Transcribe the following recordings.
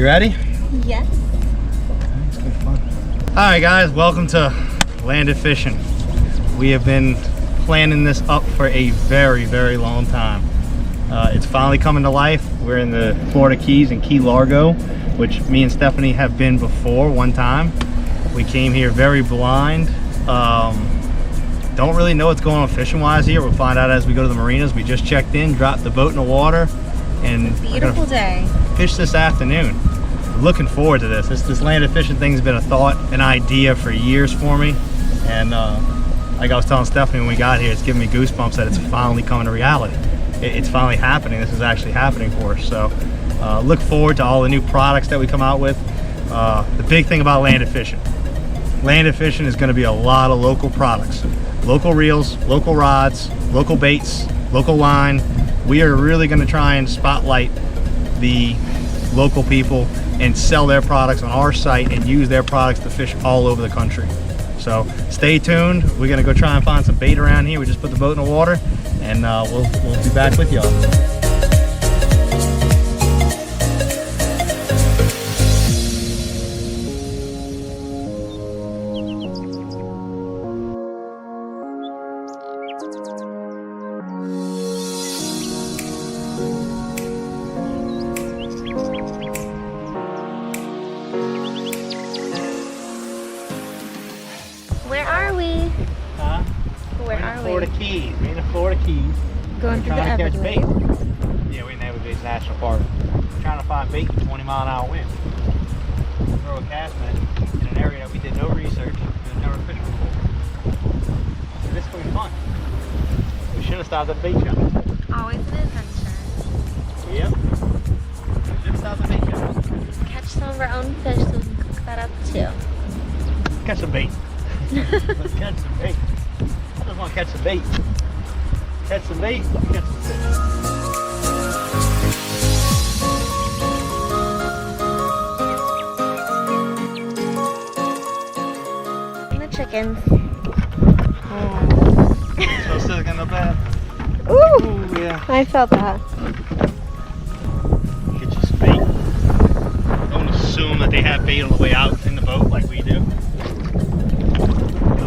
You ready? Yes. It's gonna be fun. All right, guys, welcome to Landed Fishing. We have been planning this up for a very, very long time. It's finally coming to life. We're in the Florida Keys in Key Largo, which me and Stephanie have been before one time. We came here very blind. Don't really know what's going on fishing wise here. We'll find out as we go to the marinas. We just checked in, dropped the boat in the water, and Beautiful day. Fish this afternoon. Looking forward to this. This landed fishing thing's been a thought, an idea for years for me, and like I was telling Stephanie when we got here, it's giving me goosebumps that it's finally coming to reality. It's finally happening. This is actually happening for us. So look forward to all the new products that we come out with. The big thing about landed fishing is going to be a lot of local products, local reels, local rods, local baits, local line. We are really going to try and spotlight the local people and sell their products on our site and use their products to fish all over the country. So stay tuned. We're gonna go try and find some bait around here. We just put the boat in the water, and we'll be back with y'all. Where are we? Huh? Where are we? Florida Keys. We're in the Florida Keys. Going through the trying to catch bait. Everglades. Yeah, we're in the Everglades National Park. We're trying to find bait with 20-mile-an-hour wind. Throw a cast net in an area that we did no research and never fished before. So this is going to be fun. We should have stopped at the bait shop. Always an adventure. Yep. We should have stopped at the bait shop. Catch some of our own fish so we can cook that up too. Catch some bait. Let's catch some bait. I just want to catch some bait. Catch some bait, catch some fish. And the chickens. So sick and no bad. Ooh! Ooh, yeah. I felt that. Get you some bait. Don't assume that they have bait on the way out in the boat like we do.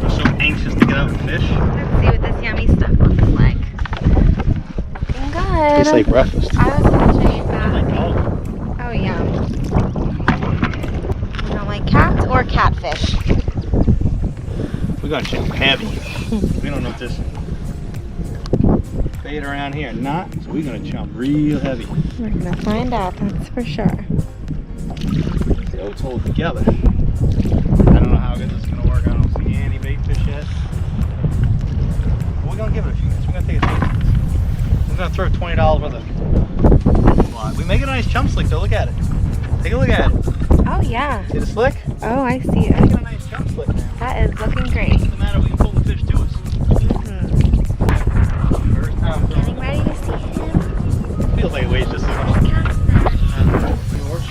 They're so anxious to get out and fish. Let's see what this yummy stuff looks like. Looking good. Tastes like breakfast. I was watching that. Like dog. Oh yeah. You don't like cats or catfish? We're gonna chip heavy. We don't know if this bait around here or not, so we're gonna chump real heavy. We're gonna find out, that's for sure. The boat's hold together. I don't know how good this is gonna work. I don't see any bait fish yet. But we're gonna give it a few minutes. We're gonna take a few minutes. We're gonna throw $20 worth of line. We make a nice chum slick though. Look at it. Take a look at it. Oh yeah. See the slick? Oh, I see it. Making a nice chum slick now. That is looking great. What's the matter? We can pull the fish to us. First time Getting throwing. ready to see him. Feels like it weighs just as much. Cast that. Yours.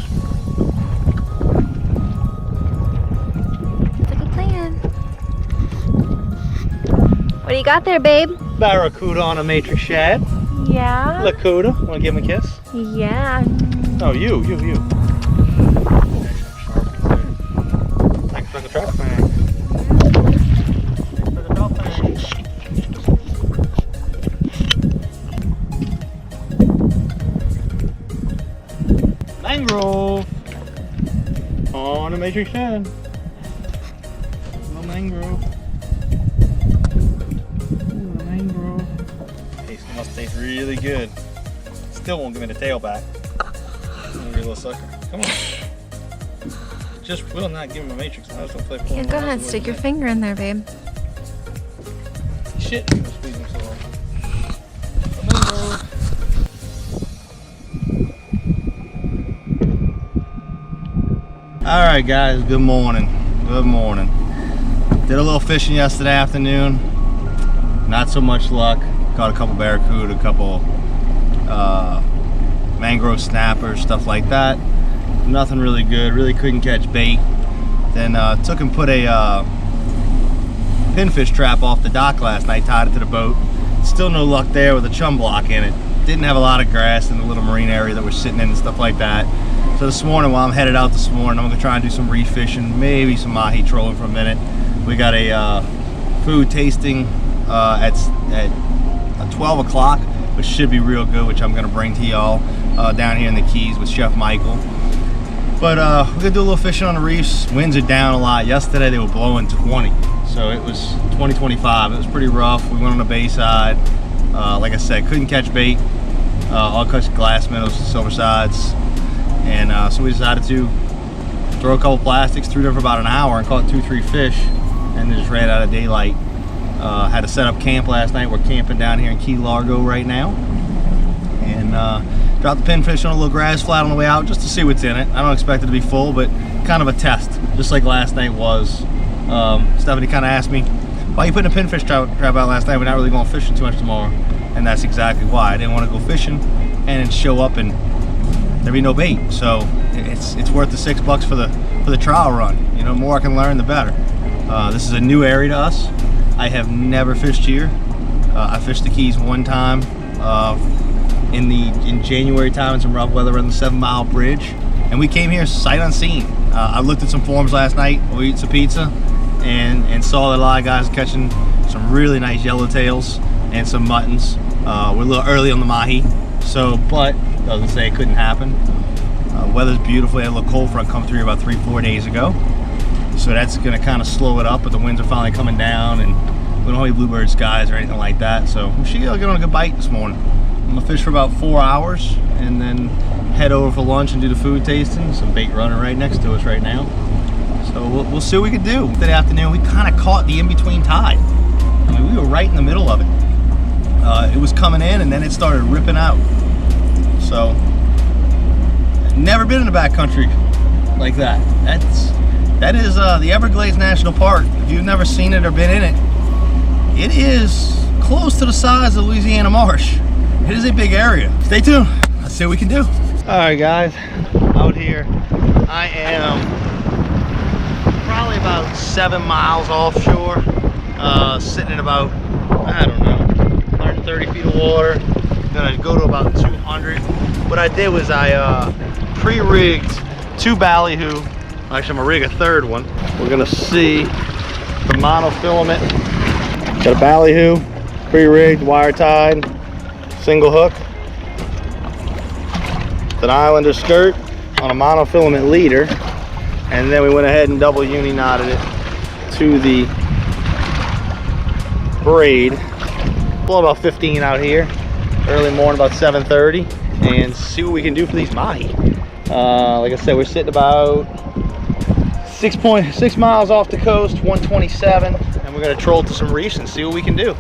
It's a good plan. What do you got there, babe? Barracuda on a matrix shad. Yeah. Lacuda. Want to give him a kiss? Yeah. Oh, you. Thanks for the trap thing. Thanks for the drop thing. Mangrove on a matrix shad. Little mangrove. Ooh, the mangrove. Must taste really good. Still won't give me the tail back. You little sucker. Come on. Just will not give him a matrix. I just don't play for Yeah, go ahead, stick your finger in there, babe. Shit. Squeeze him so hard. Alright guys, good morning. Good morning. Did a little fishing yesterday afternoon. Not so much luck. Caught a couple barracuda, a couple mangrove snappers, stuff like that. Nothing really good. Really couldn't catch bait. Then took and put a pinfish trap off the dock last night, tied it to the boat. Still no luck there with a chum block in it. Didn't have a lot of grass in the little marine area that we're sitting in and stuff like that. So this morning, while I'm headed out this morning, I'm gonna try and do some reef fishing, maybe some mahi trolling for a minute. We got a food tasting at 12 o'clock, which should be real good, which I'm gonna bring to y'all down here in the Keys with Chef Michael. But we're gonna do a little fishing on the reefs. Winds are down a lot. Yesterday they were blowing 20, so it was 20, 25. It was pretty rough. We went on the bay side. Like I said, couldn't catch bait. All catch glass minnows, silver sides. And so we decided to throw a couple plastics, threw them for about an hour and caught 2-3 fish, and then just ran out of daylight. Had to set up camp last night. We're camping down here in Key Largo right now. And dropped the pinfish on a little grass flat on the way out just to see what's in it. I don't expect it to be full, but kind of a test, just like last night was. Stephanie kind of asked me, why are you putting a pinfish trap out last night? We're not really going fishing too much tomorrow. And that's exactly why. I didn't want to go fishing and then show up and there'd be no bait. So it's worth the $6 for the trial run. You know, the more I can learn, the better. This is a new area to us. I have never fished here. I fished the Keys one time in January time in some rough weather on the 7 Mile Bridge, and we came here sight unseen. I looked at some forums last night. We ate some pizza and saw that a lot of guys catching some really nice yellowtails and some muttons. We're a little early on the mahi, so but doesn't say it couldn't happen. Weather's beautiful. We had a little cold front come through here about 3-4 days ago, so that's going to kind of slow it up. But the winds are finally coming down, and we don't have any bluebird skies or anything like that. So we should get on a good bite this morning. I'm gonna fish for about 4 hours and then head over for lunch and do the food tasting. Some bait running right next to us right now. So we'll see what we can do. That afternoon, we kind of caught the in-between tide. I mean, we were right in the middle of it. It was coming in and then it started ripping out. So, never been in the backcountry like that. That is the Everglades National Park. If you've never seen it or been in it, it is close to the size of Louisiana Marsh. It is a big area. Stay tuned. Let's see what we can do. All right, guys, out here. I am probably about 7 miles offshore, sitting in about, I don't know, 130 feet of water. Gonna go to about 200. What I did was I pre-rigged 2 ballyhoo. Actually, I'm gonna rig a 3rd one. We're gonna see the monofilament. Got a ballyhoo, pre-rigged, wire tied, single hook. It's an Islander skirt on a monofilament leader, and then we went ahead and double uni knotted it to the braid. Blow about 15 out here, early morning about 7:30, and see what we can do for these mahi. Like I said, we're sitting about 6.6 miles off the coast, 127, and we're gonna troll to some reefs and see what we can do.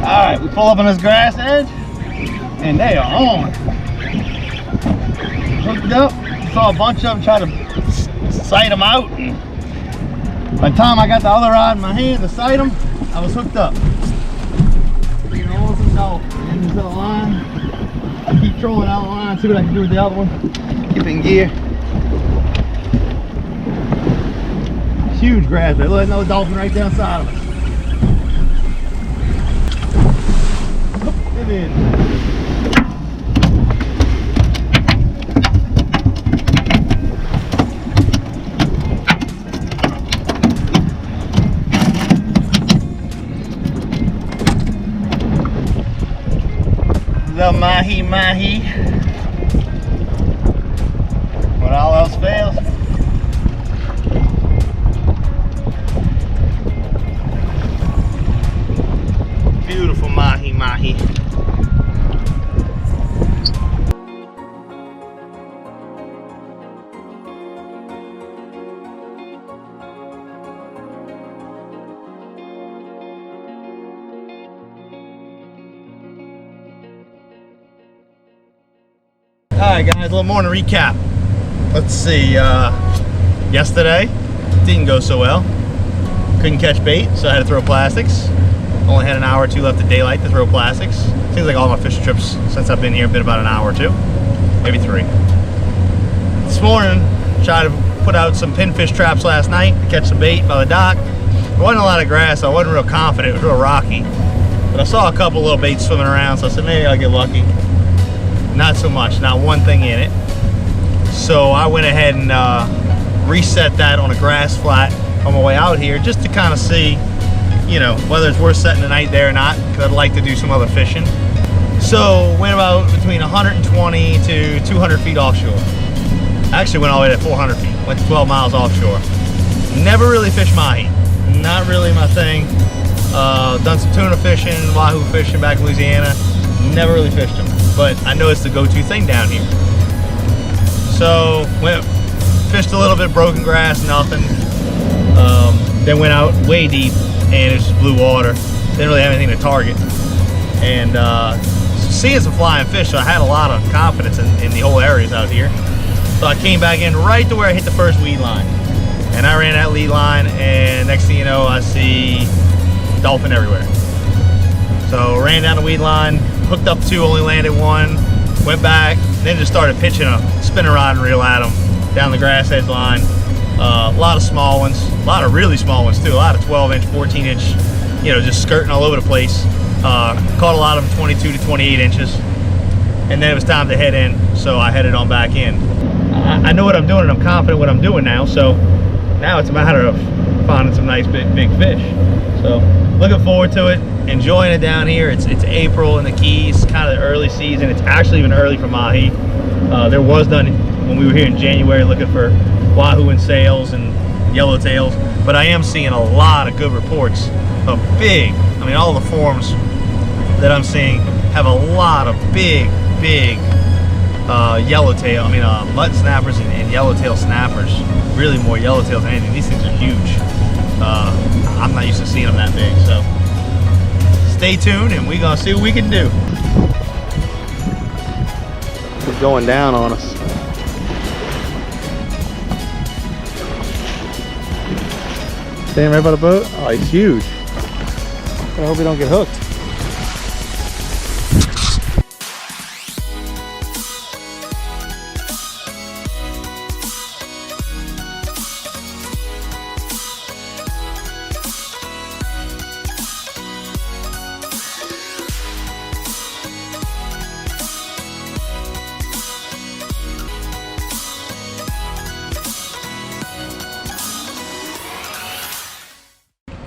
All right, we pull up on this grass edge, and they are on. Hooked up, saw a bunch of them, try to sight them out, and by the time I got the other rod in my hand to sight them, I was hooked up. You know, awesome dolphin. End this little line. I keep trolling out the line, see what I can do with the other one. Keep it in gear. Huge grass bed. Look, another dolphin right down side of us. Get in. The mahi mahi. When all else fails. Beautiful mahi mahi. Alright guys, a little morning recap. Let's see, yesterday didn't go so well. Couldn't catch bait, so I had to throw plastics. Only had an hour or two left of daylight to throw plastics. Seems like all my fishing trips since I've been here have been about an hour or two, maybe 3. This morning, tried to put out some pinfish traps last night to catch some bait by the dock. There wasn't a lot of grass, so I wasn't real confident. It was real rocky. But I saw a couple little baits swimming around, so I said maybe I'll get lucky. Not so much, not one thing in it. So I went ahead and reset that on a grass flat on my way out here, just to kind of see, you know, whether it's worth setting the night there or not, because I'd like to do some other fishing. So went about between 120 to 200 feet offshore. Actually went all the way to 400 feet, went 12 miles offshore. Never really fished mahi, not really my thing. Done some tuna fishing, wahoo fishing back in Louisiana. Never really fished them, but I know it's the go-to thing down here. So went, fished a little bit, broken grass, nothing. Then went out way deep and it's just blue water. Didn't really have anything to target. And seeing some flying fish, so I had a lot of confidence in the whole areas out here. So I came back in right to where I hit the first weed line. And I ran that lead line, and next thing you know, I see dolphin everywhere. So ran down the weed line, hooked up two, only landed one, went back, then just started pitching a spinning rod and reel at them down the grass edge line. A lot of small ones, a lot of really small ones too, a lot of 12-inch, 14-inch, you know, just skirting all over the place. Caught a lot of them 22 to 28 inches. And then it was time to head in, so I headed on back in. I know what I'm doing and I'm confident what I'm doing now, so now it's a matter of finding some nice big fish. So looking forward to it, enjoying it down here. It's April in the Keys, kind of the early season. It's actually even early for mahi. There was done when we were here in January looking for wahoo and sails and yellowtails, but I am seeing a lot of good reports of big, I mean all the forums that I'm seeing have a lot of big yellowtail, mud snappers and yellowtail snappers. Really more yellowtails than anything. These things are huge. I'm not used to seeing them that big, so stay tuned and we're gonna see what we can do. It's going down on us. Staying right by the boat? Oh, he's huge. I hope we don't get hooked.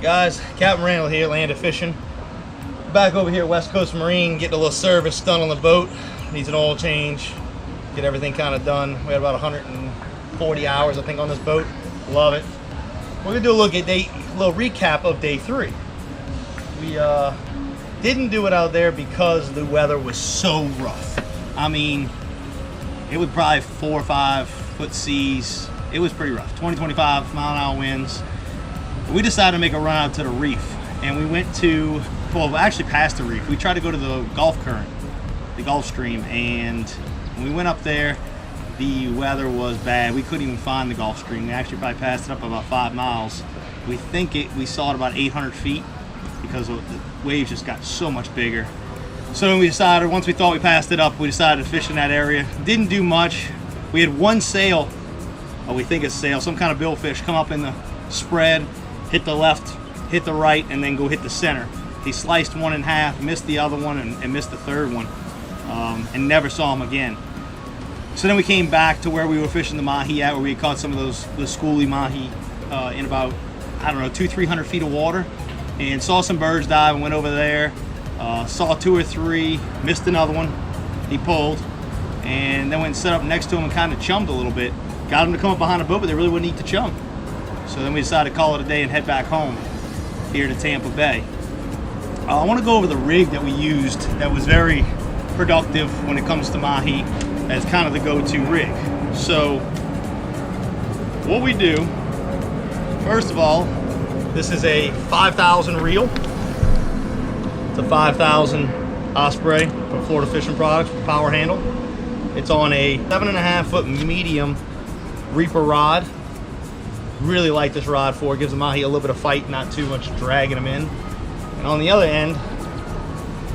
Guys, Captain Randall here, landed fishing. Back over here at West Coast Marine, getting a little service done on the boat. Needs an oil change, get everything kind of done. We had about 140 hours, I think, on this boat. Love it. We're gonna do a little recap of day 3. We didn't do it out there because the weather was so rough. I mean, it was probably 4 or 5 foot seas. It was pretty rough, 20-25 mile-an-hour winds. We decided to make a run out to the reef, and we went to, well, actually past the reef. We tried to go to the Gulf Current, the Gulf Stream, and when we went up there, the weather was bad. We couldn't even find the Gulf Stream. We actually probably passed it up about 5 miles. We saw it about 800 feet because the waves just got so much bigger. So then we decided, once we thought we passed it up, we decided to fish in that area. Didn't do much. We had one sail, or we think it's a sail, some kind of billfish, come up in the spread, hit the left, hit the right, and then go hit the center. He sliced one in half, missed the other one, and missed the third one, and never saw him again. So then we came back to where we were fishing the mahi at, where we caught some of the schoolie mahi in about, I don't know, 200-300 feet of water, and saw some birds dive and went over there, saw 2 or 3, missed another one, he pulled, and then went and set up next to him and kind of chummed a little bit. Got him to come up behind the boat, but they really wouldn't eat the chum. So then we decided to call it a day and head back home here to Tampa Bay. I want to go over the rig that we used that was very productive when it comes to mahi as kind of the go-to rig. So what we do, first of all, this is a 5,000 reel. It's a 5,000 Osprey from Florida Fishing Products with power handle. It's on a 7.5 foot medium Reaper rod. Really like this rod for it. Gives the mahi a little bit of fight, not too much dragging them in. And on the other end,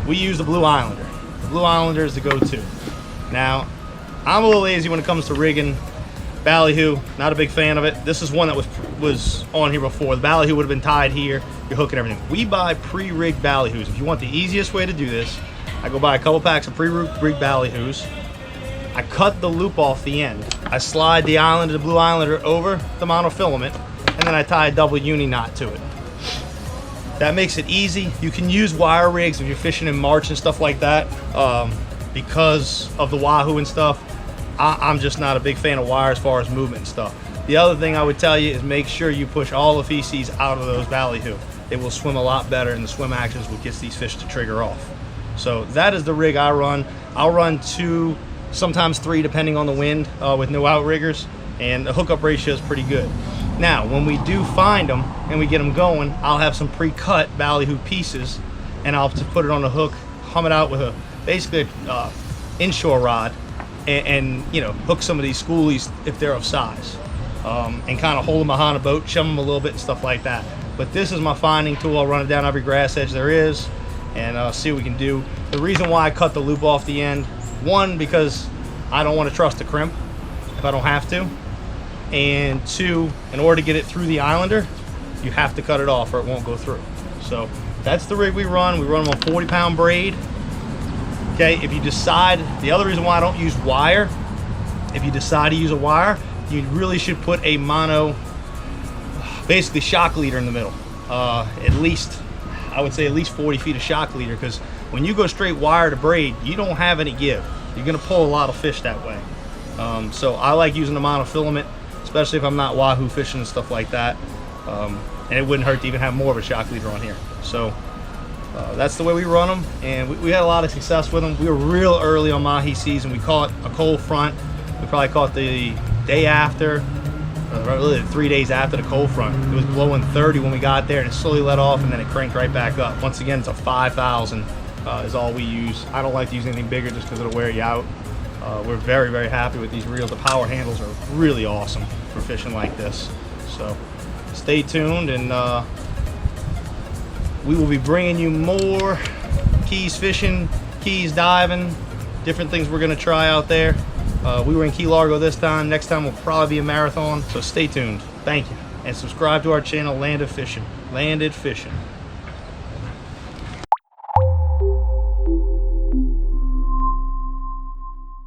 we use the Blue Islander. The Blue Islander is the go-to. Now, I'm a little lazy when it comes to rigging Ballyhoo, not a big fan of it. This is one that was on here before. The ballyhoo would have been tied here. You're hooking everything. We buy pre-rigged ballyhoos. If you want the easiest way to do this, I go buy a couple packs of pre-rigged ballyhoos. I cut the loop off the end. I slide the Islander, the Blue Islander, over the monofilament, and then I tie a double uni knot to it. That makes it easy. You can use wire rigs if you're fishing in March and stuff like that. Because of the wahoo and stuff, I'm just not a big fan of wire as far as movement and stuff. The other thing I would tell you is make sure you push all the feces out of those ballyhoo. They will swim a lot better, and the swim action is what gets these fish to trigger off. So that is the rig I run. I'll run 2, sometimes 3, depending on the wind, with no outriggers, and the hookup ratio is pretty good. Now, when we do find them and we get them going, I'll have some pre-cut ballyhoo pieces, and I'll just put it on the hook, hum it out with a basically inshore rod, and you know, hook some of these schoolies if they're of size, and kind of hold them behind a boat, shove them a little bit and stuff like that. But this is my finding tool. I'll run it down every grass edge there is, and see what we can do. The reason why I cut the loop off the end, one, because I don't want to trust the crimp if I don't have to, and 2, in order to get it through the Islander, you have to cut it off or it won't go through. So that's the rig we run. We run them on 40-pound braid. Okay, if you decide, the other reason why I don't use wire, if you decide to use a wire, you really should put a mono, basically shock leader in the middle. At least, I would say at least 40 feet of shock leader, because when you go straight wire to braid, you don't have any give. You're gonna pull a lot of fish that way. So I like using the monofilament, especially if I'm not wahoo fishing and stuff like that. And it wouldn't hurt to even have more of a shock leader on here. So that's the way we run them, and we had a lot of success with them. We were real early on mahi season. We caught a cold front. We probably caught the day after, really 3 days after the cold front. It was blowing 30 when we got there, and it slowly let off, and then it cranked right back up. Once again, it's a 5,000 is all we use. I don't like to use anything bigger just because it'll wear you out. We're very, very happy with these reels. The power handles are really awesome for fishing like this. So stay tuned, and we will be bringing you more keys fishing, keys diving, different things we're going to try out there. We were in Key Largo this time. Next time will probably be a marathon, so stay tuned. Thank you, and subscribe to our channel, Landed Fishing.